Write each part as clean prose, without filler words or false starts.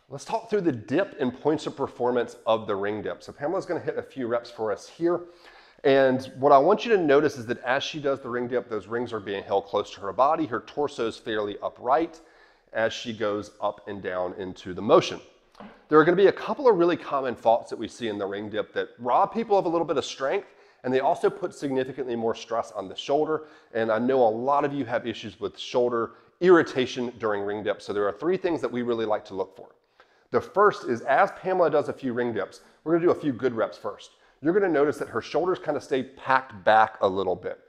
Let's talk through the dip and points of performance of the ring dip. So Pamela's gonna hit a few reps for us here. And what I want you to notice is that as she does the ring dip, those rings are being held close to her body. Her torso is fairly upright as she goes up and down into the motion. There are gonna be a couple of really common faults that we see in the ring dip that rob people of a little bit of strength, and they also put significantly more stress on the shoulder. And I know a lot of you have issues with shoulder irritation during ring dips. So there are 3 things that we really like to look for. The first is as Pamela does a few ring dips, we're gonna do a few good reps first. You're gonna notice that her shoulders kind of stay packed back a little bit.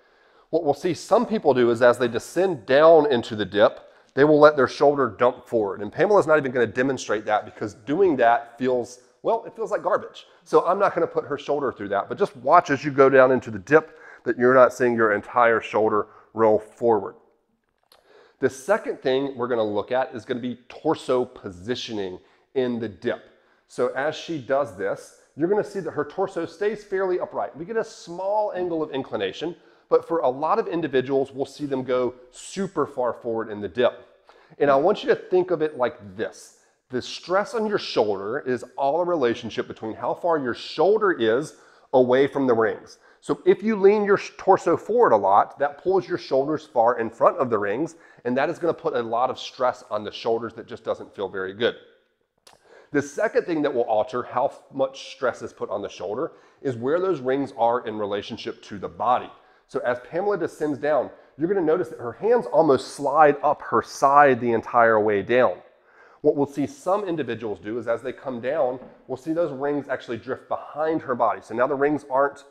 What we'll see some people do is as they descend down into the dip, they will let their shoulder dump forward. And Pamela's not even gonna demonstrate that because doing that feels, well, it feels like garbage. So I'm not gonna put her shoulder through that, but just watch as you go down into the dip that you're not seeing your entire shoulder roll forward. The second thing we're gonna look at is gonna be torso positioning in the dip. So as she does this, you're gonna see that her torso stays fairly upright. We get a small angle of inclination, but for a lot of individuals, we'll see them go super far forward in the dip. And I want you to think of it like this. The stress on your shoulder is all a relationship between how far your shoulder is away from the rings. So if you lean your torso forward a lot, that pulls your shoulders far in front of the rings, and that is gonna put a lot of stress on the shoulders that just doesn't feel very good. The second thing that will alter how much stress is put on the shoulder is where those rings are in relationship to the body. So as Pamela descends down, you're gonna notice that her hands almost slide up her side the entire way down. What we'll see some individuals do is as they come down, we'll see those rings actually drift behind her body. So now the rings aren't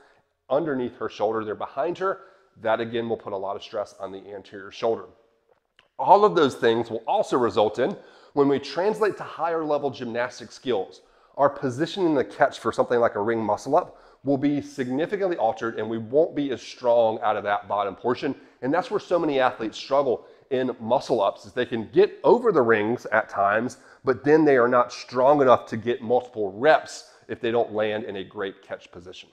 underneath her shoulder, they're behind her. That again will put a lot of stress on the anterior shoulder. All of those things will also result in when we translate to higher level gymnastic skills, our position in the catch for something like a ring muscle up will be significantly altered and we won't be as strong out of that bottom portion. And that's where so many athletes struggle in muscle ups is they can get over the rings at times, but then they are not strong enough to get multiple reps if they don't land in a great catch position.